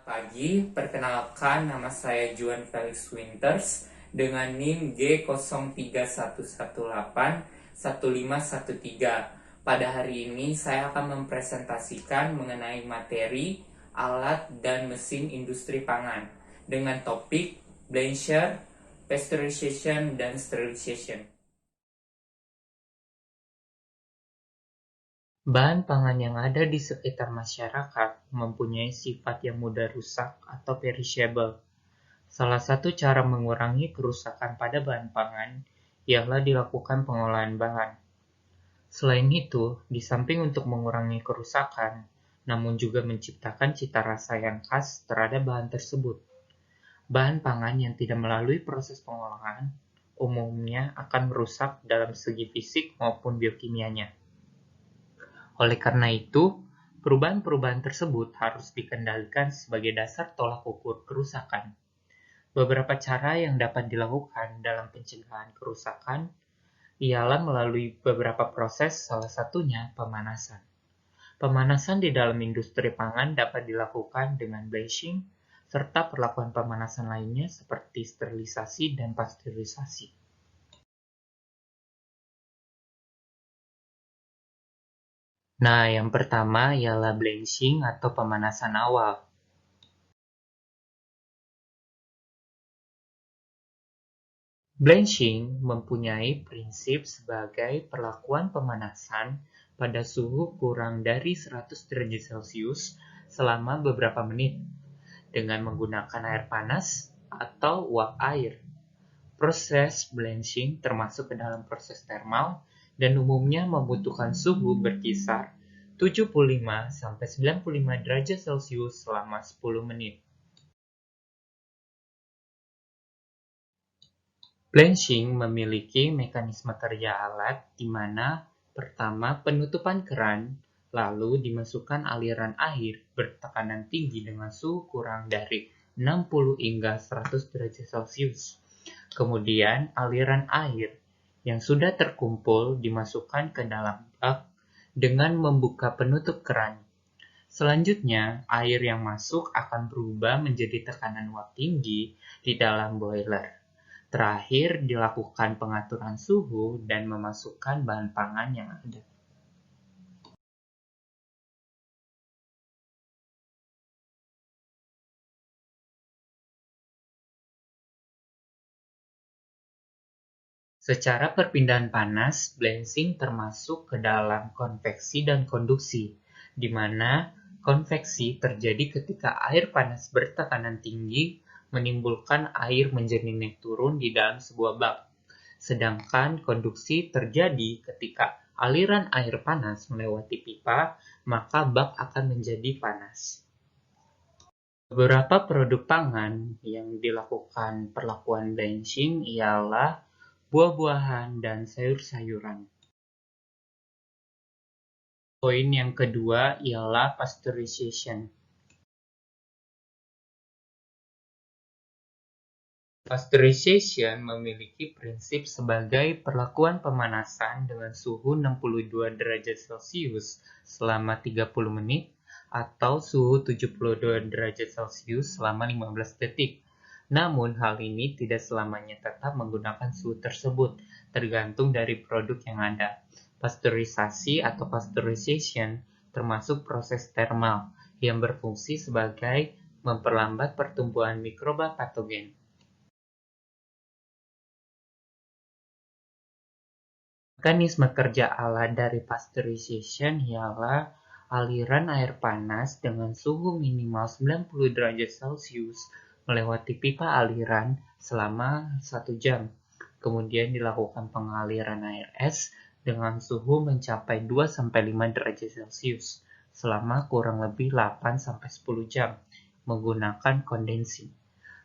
Pagi, perkenalkan nama saya Juan Felix Winters dengan NIM G031181513. Pada hari ini saya akan mempresentasikan mengenai materi alat dan mesin industri pangan dengan topik blanchard, pasteurization, dan sterilization. Bahan pangan yang ada di sekitar masyarakat mempunyai sifat yang mudah rusak atau perishable. Salah satu cara mengurangi kerusakan pada bahan pangan ialah dilakukan pengolahan bahan. Selain itu, di samping untuk mengurangi kerusakan, namun juga menciptakan cita rasa yang khas terhadap bahan tersebut. Bahan pangan yang tidak melalui proses pengolahan umumnya akan merusak dalam segi fisik maupun biokimianya. Oleh karena itu, perubahan-perubahan tersebut harus dikendalikan sebagai dasar tolak ukur kerusakan. Beberapa cara yang dapat dilakukan dalam pencegahan kerusakan ialah melalui beberapa proses, salah satunya pemanasan. Pemanasan di dalam industri pangan dapat dilakukan dengan blanching, serta perlakuan pemanasan lainnya seperti sterilisasi dan pasteurisasi. Nah, yang pertama ialah blanching atau pemanasan awal. Blanching mempunyai prinsip sebagai perlakuan pemanasan pada suhu kurang dari 100 derajat Celcius selama beberapa menit dengan menggunakan air panas atau uap air. Proses blanching termasuk ke dalam proses thermal dan umumnya membutuhkan suhu berkisar 75-95 derajat Celcius selama 10 menit. Blanching memiliki mekanisme kerja alat di mana pertama penutupan keran, lalu dimasukkan aliran air bertekanan tinggi dengan suhu kurang dari 60 hingga 100 derajat Celcius. Kemudian aliran air yang sudah terkumpul dimasukkan ke dalam bak dengan membuka penutup keran. Selanjutnya, air yang masuk akan berubah menjadi tekanan uap tinggi di dalam boiler. Terakhir, dilakukan pengaturan suhu dan memasukkan bahan pangan yang ada. Secara perpindahan panas, blanching termasuk ke dalam konveksi dan konduksi, di mana konveksi terjadi ketika air panas bertekanan tinggi menimbulkan air menjadi naik turun di dalam sebuah bak. Sedangkan konduksi terjadi ketika aliran air panas melewati pipa, maka bak akan menjadi panas. Beberapa produk pangan yang dilakukan perlakuan blanching ialah buah-buahan dan sayur-sayuran. Poin yang kedua ialah pasteurization. Pasteurization memiliki prinsip sebagai perlakuan pemanasan dengan suhu 62 derajat Celcius selama 30 menit atau suhu 72 derajat Celcius selama 15 detik. Namun, hal ini tidak selamanya tetap menggunakan suhu tersebut, tergantung dari produk yang ada. Pasteurisasi atau pasteurization termasuk proses thermal yang berfungsi sebagai memperlambat pertumbuhan mikroba patogen. Mekanisme kerja alat dari pasteurization ialah aliran air panas dengan suhu minimal 90 derajat Celcius melewati pipa aliran selama 1 jam. Kemudian dilakukan pengaliran air es dengan suhu mencapai 2-5 derajat Celcius selama kurang lebih 8-10 jam menggunakan kondensi.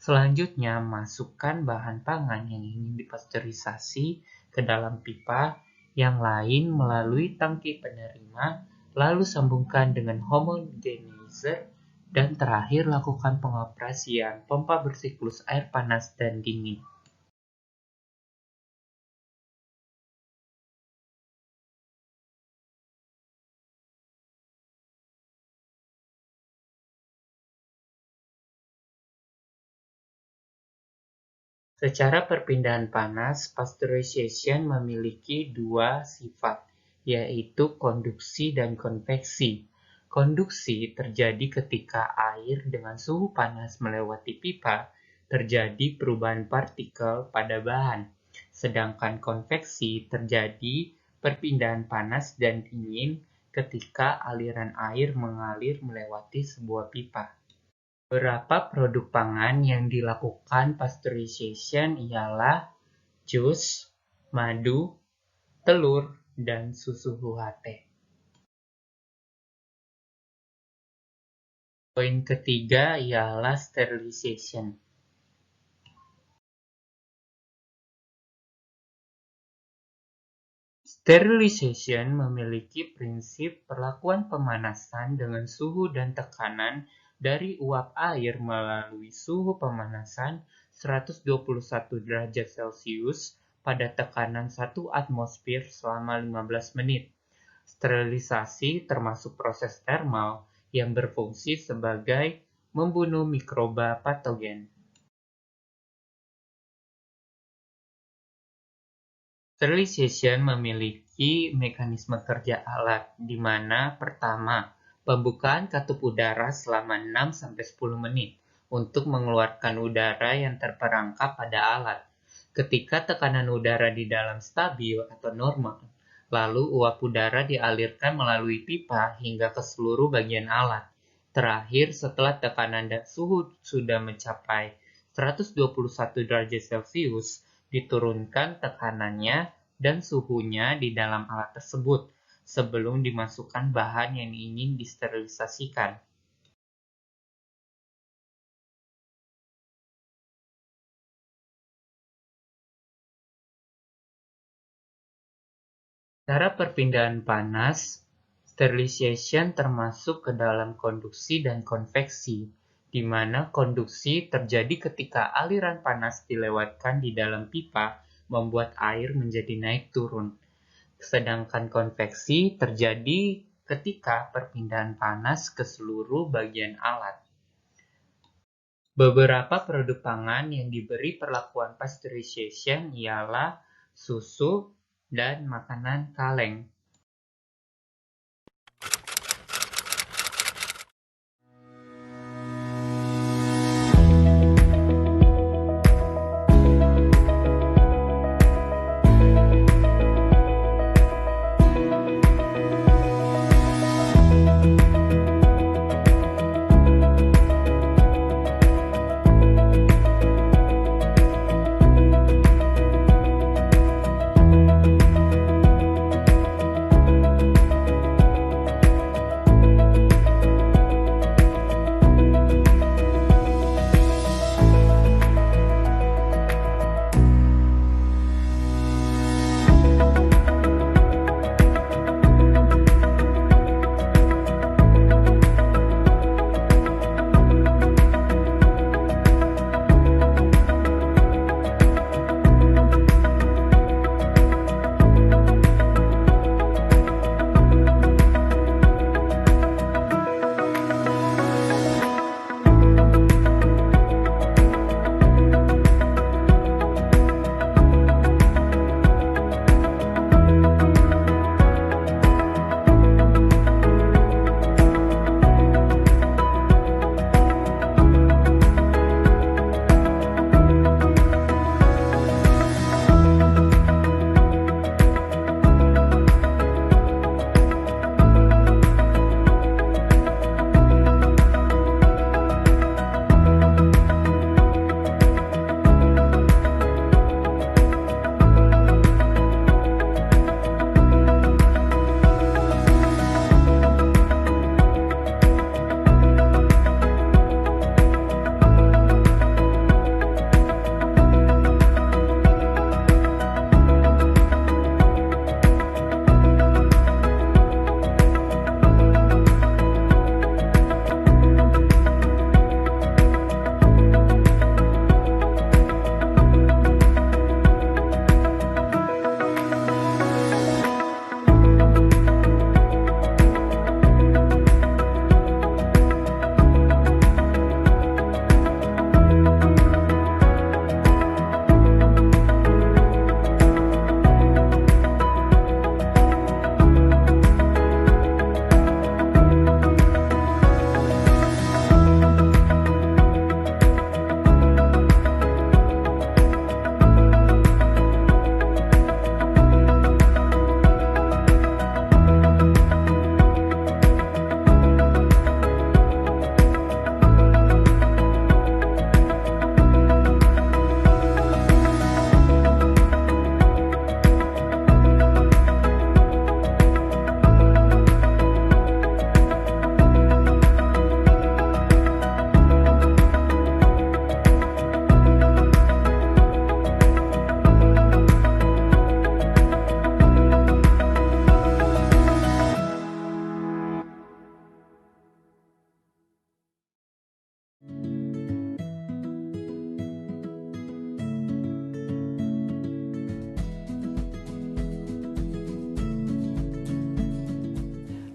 Selanjutnya, masukkan bahan pangan yang ingin dipasteurisasi ke dalam pipa yang lain melalui tangki penerima, lalu sambungkan dengan homogenizer, dan terakhir lakukan pengoperasian pompa bersiklus air panas dan dingin. Secara perpindahan panas, pasteurization memiliki dua sifat, yaitu konduksi dan konveksi. Konduksi terjadi ketika air dengan suhu panas melewati pipa, terjadi perubahan partikel pada bahan. Sedangkan konveksi terjadi perpindahan panas dan dingin ketika aliran air mengalir melewati sebuah pipa. Beberapa produk pangan yang dilakukan pasteurization ialah jus, madu, telur, dan susu UHT. Poin ketiga ialah sterilization. Sterilization memiliki prinsip perlakuan pemanasan dengan suhu dan tekanan dari uap air melalui suhu pemanasan 121 derajat Celcius pada tekanan 1 atmosfer selama 15 menit. Sterilisasi termasuk proses termal yang berfungsi sebagai membunuh mikroba patogen. Sterilization memiliki mekanisme kerja alat, di mana pertama, pembukaan katup udara selama 6-10 menit untuk mengeluarkan udara yang terperangkap pada alat. Ketika tekanan udara di dalam stabil atau normal, lalu uap udara dialirkan melalui pipa hingga ke seluruh bagian alat. Terakhir, setelah tekanan dan suhu sudah mencapai 121 derajat Celcius, diturunkan tekanannya dan suhunya di dalam alat tersebut sebelum dimasukkan bahan yang ingin disterilisasikan. Cara perpindahan panas, sterilization termasuk ke dalam konduksi dan konveksi, di mana konduksi terjadi ketika aliran panas dilewatkan di dalam pipa membuat air menjadi naik turun. Sedangkan konveksi terjadi ketika perpindahan panas ke seluruh bagian alat. Beberapa produk pangan yang diberi perlakuan pasteurization ialah susu dan makanan kaleng.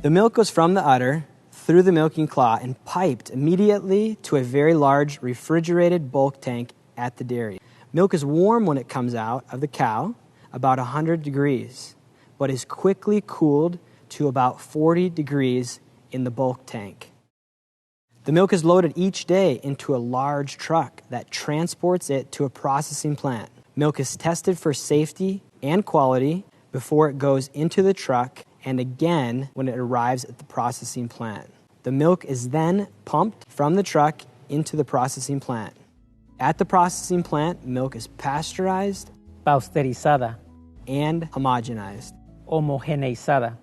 The milk goes from the udder through the milking claw and piped immediately to a very large refrigerated bulk tank at the dairy. Milk is warm when it comes out of the cow, about 100 degrees, but is quickly cooled to about 40 degrees in the bulk tank. The milk is loaded each day into a large truck that transports it to a processing plant. Milk is tested for safety and quality before it goes into the truck and again when it arrives at the processing plant. The milk is then pumped from the truck into the processing plant. At the processing plant, milk is pasteurized, pasteurizada, and homogenized. homogeneizada.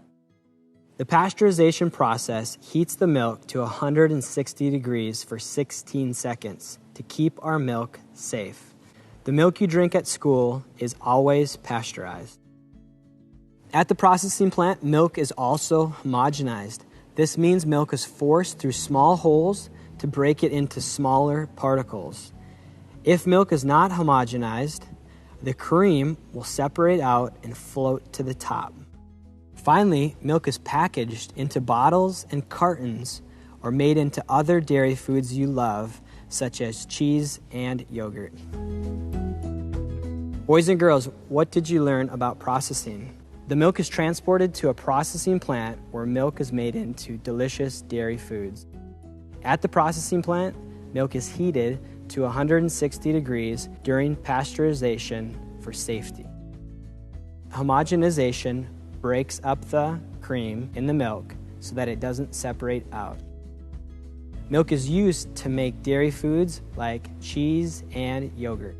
The pasteurization process heats the milk to 160 degrees for 16 seconds to keep our milk safe. The milk you drink at school is always pasteurized. At the processing plant, milk is also homogenized. This means milk is forced through small holes to break it into smaller particles. If milk is not homogenized, the cream will separate out and float to the top. Finally, milk is packaged into bottles and cartons or made into other dairy foods you love, such as cheese and yogurt. Boys and girls, what did you learn about processing? The milk is transported to a processing plant where milk is made into delicious dairy foods. At the processing plant, milk is heated to 160 degrees during pasteurization for safety. Homogenization breaks up the cream in the milk so that it doesn't separate out. Milk is used to make dairy foods like cheese and yogurt.